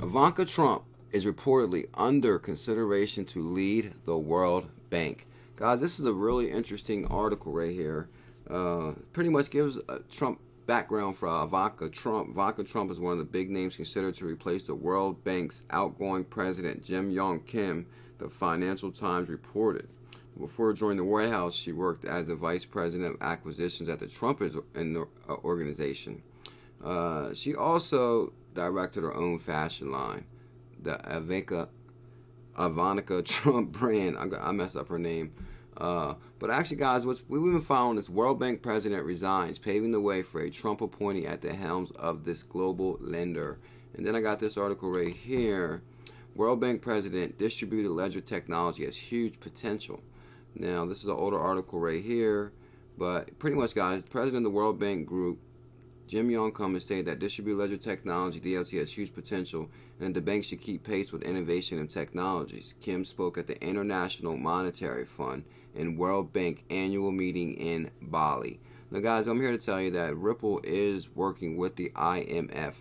Ivanka Trump is reportedly under consideration to lead the World Bank. Guys, this is a really interesting article right here. Pretty much gives Trump background for Ivanka Trump. Ivanka Trump is one of the big names considered to replace the World Bank's outgoing president, Jim Yong Kim, the Financial Times reported. Before joining the White House, she worked as a vice president of acquisitions at the Trump organization. She also directed her own fashion line, the Ivanka Trump brand. I messed up her name. But actually, guys, we've been following this World Bank president resigns, paving the way for a Trump appointee at the helms of this global lender. And then I got this article right here. World Bank president, distributed ledger technology has huge potential. Now, this is an older article right here, but pretty much, guys, the president of the World Bank Group, Jim Yong Kim, has stated that distributed ledger technology, DLT, has huge potential, and the bank should keep pace with innovation and technologies. Kim spoke at the International Monetary Fund and World Bank annual meeting in Bali. Now, guys, I'm here to tell you that Ripple is working with the IMF,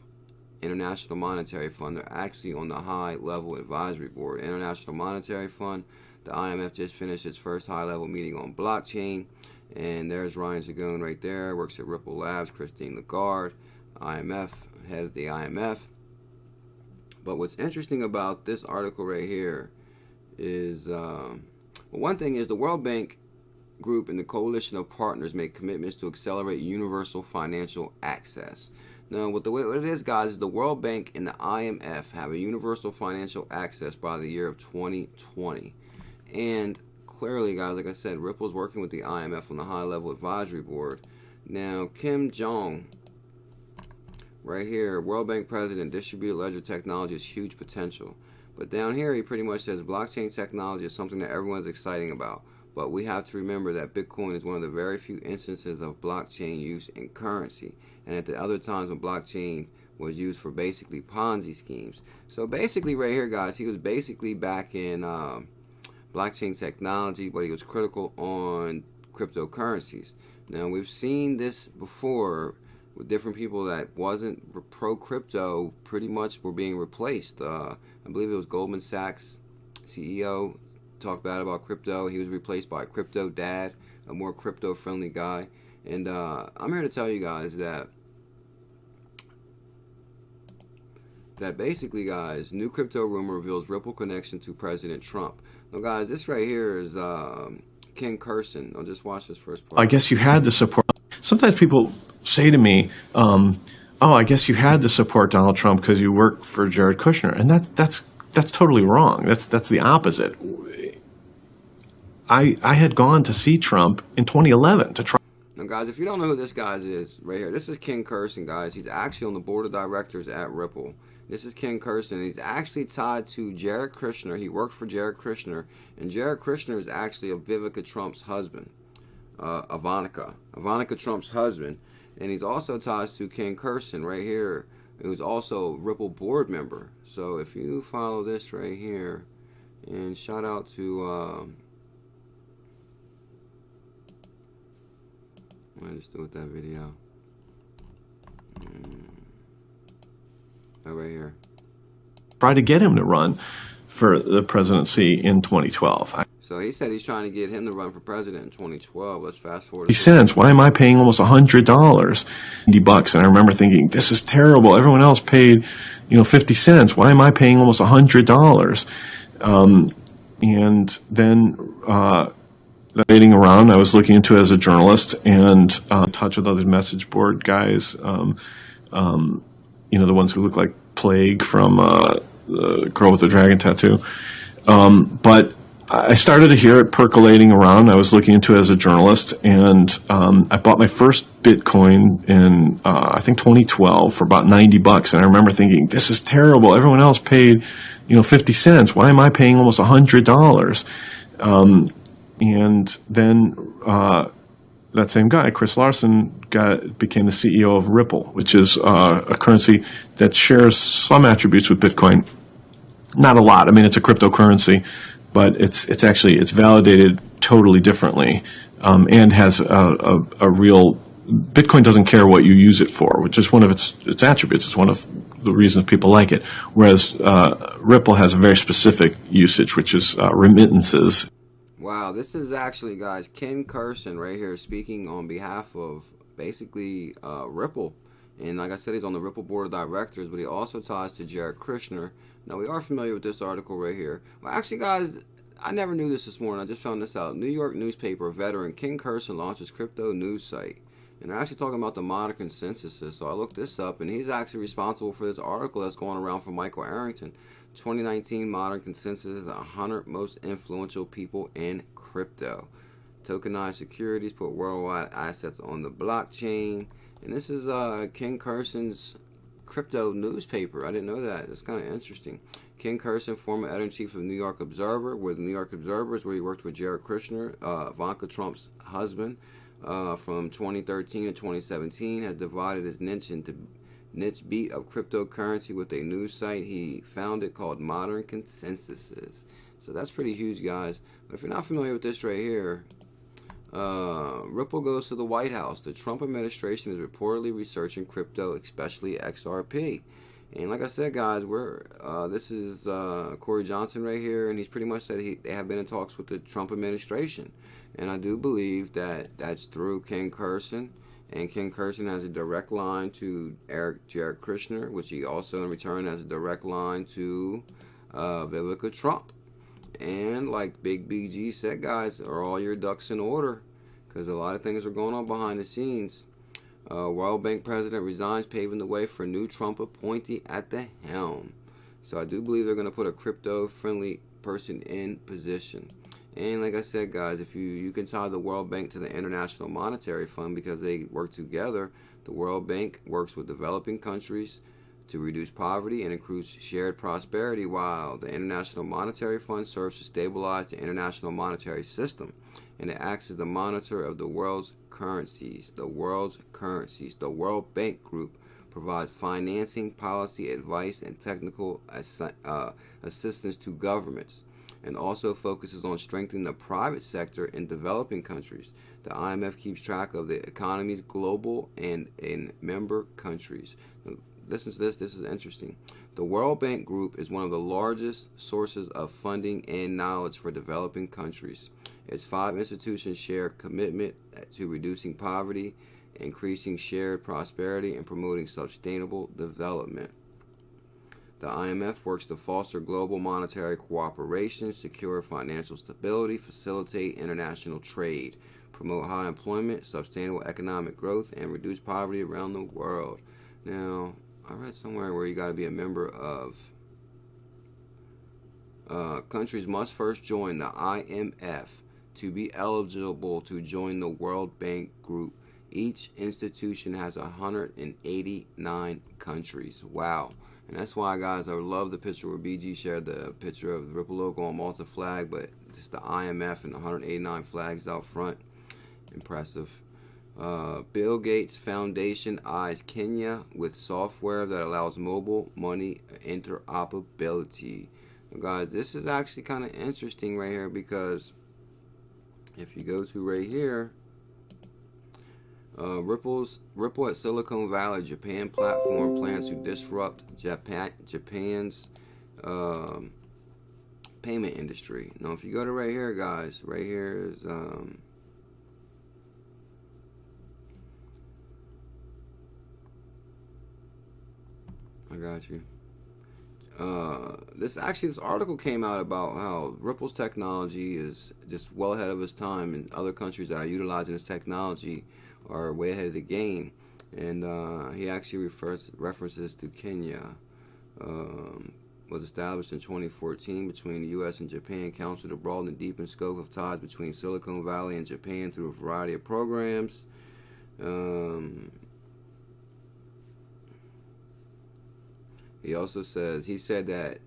International Monetary Fund. They're actually on the high-level advisory board. International Monetary Fund, the IMF just finished its first high-level meeting on blockchain. And there's Ryan Zagone right there, works at Ripple Labs. Christine Lagarde, IMF, head of the IMF. But what's interesting about this article right here is, well, one thing is the World Bank Group and the coalition of partners make commitments to accelerate universal financial access. Now, what it is, guys, is the World Bank and the IMF have a universal financial access by the year of 2020. And clearly, guys, like I said, Ripple's working with the IMF on the high-level advisory board. Now, Kim Jong, right here, World Bank president, distributed ledger technology has huge potential. But down here, he pretty much says blockchain technology is something that everyone's exciting about. But we have to remember that Bitcoin is one of the very few instances of blockchain use in currency. And at the other times when blockchain was used for basically Ponzi schemes. So basically right here, guys, he was basically back in blockchain technology, but he was critical on cryptocurrencies. Now, we've seen this before with different people that wasn't pro-crypto, pretty much were being replaced. I believe it was Goldman Sachs CEO talked bad about crypto. He was replaced by Crypto Dad, a more crypto-friendly guy. And I'm here to tell you guys that basically, guys, new crypto rumor reveals Ripple connection to President Trump. Now, guys, this right here is Ken Kurson. I'll just watch this first part. I guess you had to support. Sometimes people say to me, "Oh, I guess you had to support Donald Trump because you worked for Jared Kushner," and that's totally wrong. That's the opposite. I had gone to see Trump in 2011 to try. Now, guys, if you don't know who this guy is, right here, this is Ken Kurson, guys. He's actually on the board of directors at Ripple. This is Ken Kurson. He's actually tied to Jared Kushner. He worked for Jared Kushner, and Jared Kushner is actually Ivanka Trump's husband, Ivanka Trump's husband, and he's also tied to Ken Kurson right here, who's also a Ripple board member. So if you follow this right here, and shout out to, what did I just do with that video? Right here. Try to get him to run for the presidency in 2012. So he said he's trying to get him to run for president in 2012. Let's fast forward. 50 cents. Why am I paying almost $100? $90. And I remember thinking, this is terrible. Everyone else paid, 50 cents. Why am I paying almost $100? And then waiting around, I was looking into it as a journalist and in touch with other message board guys. The ones who look like Plague from the Girl with the Dragon Tattoo. But I started to hear it percolating around. I was looking into it as a journalist, and I bought my first Bitcoin in, I think, 2012 for about $90. And I remember thinking, this is terrible. Everyone else paid, 50 cents. Why am I paying almost $100? And then that same guy, Chris Larson, became the CEO of Ripple, which is a currency that shares some attributes with Bitcoin. Not a lot. I mean, it's a cryptocurrency, but it's validated totally differently, and has a real. Bitcoin doesn't care what you use it for, which is one of its attributes. It's one of the reasons people like it. Whereas Ripple has a very specific usage, which is remittances. Wow, this is actually, guys, Ken Kurson right here speaking on behalf of basically Ripple. And like I said, he's on the Ripple board of directors, but he also ties to Jared Kushner. Now, we are familiar with this article right here. Well, actually, guys, I never knew this morning. I just found this out. New York newspaper veteran Ken Kurson launches crypto news site. And they're actually talking about the modern consensus. So I looked this up, and he's actually responsible for this article that's going around from Michael Arrington. 2019 Modern Consensus is 100 most influential people in crypto. Tokenized securities put worldwide assets on the blockchain. And this is Ken Kurson's crypto newspaper. I didn't know that. It's kind of interesting. Ken Kurson, former editor-in-chief of New York Observer, where the New York Observer is where he worked with Jared Kushner, Ivanka Trump's husband, from 2013 to 2017, has divided his niche beat of cryptocurrency with a news site he founded called Modern Consensuses. So that's pretty huge, guys. But if you're not familiar with this right here, Ripple goes to the White House. The Trump administration is reportedly researching crypto, especially XRP. And like I said, guys, this is Corey Johnson right here, and he's pretty much said they have been in talks with the Trump administration. And I do believe that that's through Ken Kurson. And Ken Kurson has a direct line to Jared Kushner, which he also in return has a direct line to Ivanka Trump. And like Big BG said, guys, are all your ducks in order? Because a lot of things are going on behind the scenes. World Bank president resigns, paving the way for new Trump appointee at the helm. So I do believe they're going to put a crypto-friendly person in position. And like I said, guys, if you can tie the World Bank to the International Monetary Fund because they work together. The World Bank works with developing countries to reduce poverty and increase shared prosperity, while the International Monetary Fund serves to stabilize the international monetary system, and it acts as the monitor of the world's currencies. The World Bank Group provides financing, policy advice, and technical assistance to governments, and also focuses on strengthening the private sector in developing countries. The IMF keeps track of the economies global and in member countries. Listen to this. This is interesting. The World Bank Group is one of the largest sources of funding and knowledge for developing countries. Its 5 institutions share commitment to reducing poverty, increasing shared prosperity, and promoting sustainable development. The IMF works to foster global monetary cooperation, secure financial stability, facilitate international trade, promote high employment, sustainable economic growth, and reduce poverty around the world. Now, I read somewhere where you got to be a member of countries must first join the IMF to be eligible to join the World Bank Group. Each institution has 189 countries. Wow. And that's why, guys, I love the picture where BG shared the picture of the Ripple logo on Malta flag, but it's the IMF and the 189 flags out front. Impressive. Bill Gates Foundation eyes Kenya with software that allows mobile money interoperability. Now, guys, this is actually kind of interesting right here, because if you go to right here, Ripple at Silicon Valley, Japan platform plans to disrupt Japan's payment industry. Now, if you go to right here, guys, right here is I got you. This article came out about how Ripple's technology is just well ahead of its time, and other countries that are utilizing this technology are way ahead of the game. And he actually references to Kenya. Was established in 2014 between the U.S. and Japan Council to broaden and deepen scope of ties between Silicon Valley and Japan through a variety of programs. He also said that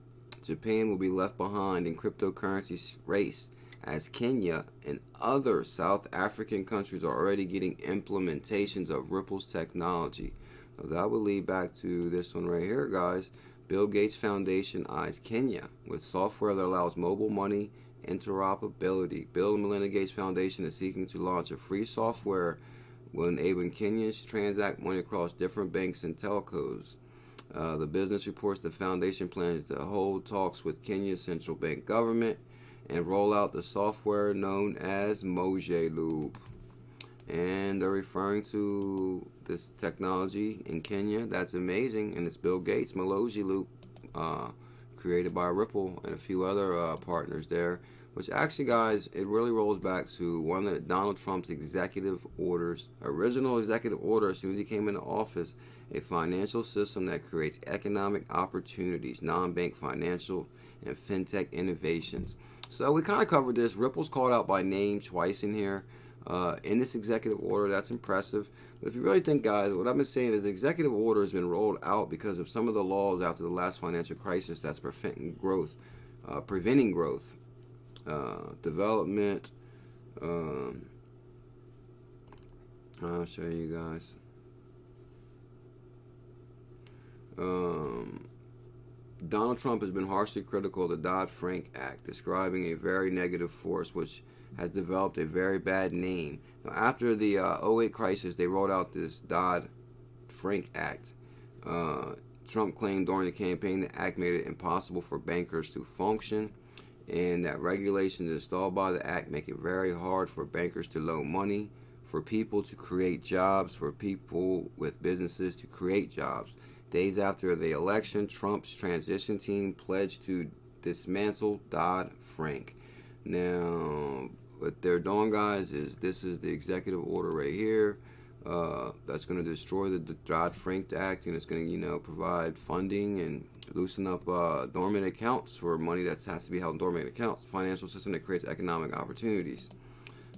Japan will be left behind in cryptocurrency race, as Kenya and other South African countries are already getting implementations of Ripple's technology. So that will lead back to this one right here, guys. Bill Gates Foundation eyes Kenya with software that allows mobile money interoperability. Bill and Melinda Gates Foundation is seeking to launch a free software will enable Kenyans to transact money across different banks and telcos. The business reports the foundation plans to hold talks with Kenya's central bank government and roll out the software known as Moje Loop. And they're referring to this technology in Kenya. That's amazing. And it's Bill Gates, Moje Loop, created by Ripple and a few other partners there. Which actually, guys, it really rolls back to one of Donald Trump's executive orders, original executive order as soon as he came into office, a financial system that creates economic opportunities, non-bank financial and fintech innovations. So we kind of covered this. Ripple's called out by name twice in here. In this executive order, that's impressive. But if you really think, guys, what I've been saying is the executive order has been rolled out because of some of the laws after the last financial crisis that's preventing growth, development. I'll show you guys. Donald Trump has been harshly critical of the Dodd-Frank Act, describing a very negative force which has developed a very bad name. Now, after the 08 crisis, they rolled out this Dodd-Frank Act. Trump claimed during the campaign the act made it impossible for bankers to function, and that regulations installed by the act make it very hard for bankers to loan money, for people to create jobs, for people with businesses to create jobs. Days after the election, Trump's transition team pledged to dismantle Dodd-Frank. Now, what they're doing, guys, is this is the executive order right here. That's going to destroy the Dodd-Frank Act, and it's going to, provide funding and loosen up dormant accounts for money that has to be held in dormant accounts. Financial system that creates economic opportunities.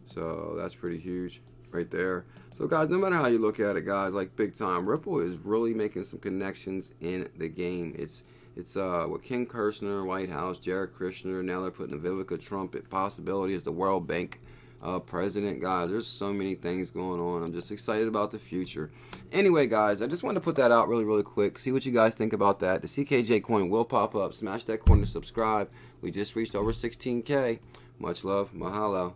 So that's pretty huge right there. So, guys, no matter how you look at it, guys, like big time, Ripple is really making some connections in the game. It's with Ken Kurson, White House, Jared Kushner. Now they're putting Ivanka Trump at possibility as the World Bank president. Guys, there's so many things going on. I'm just excited about the future. Anyway, guys, I just wanted to put that out really quick. See what you guys think about that. The CKJ coin will pop up. Smash that coin to subscribe. We just reached over 16K. Much love. Mahalo.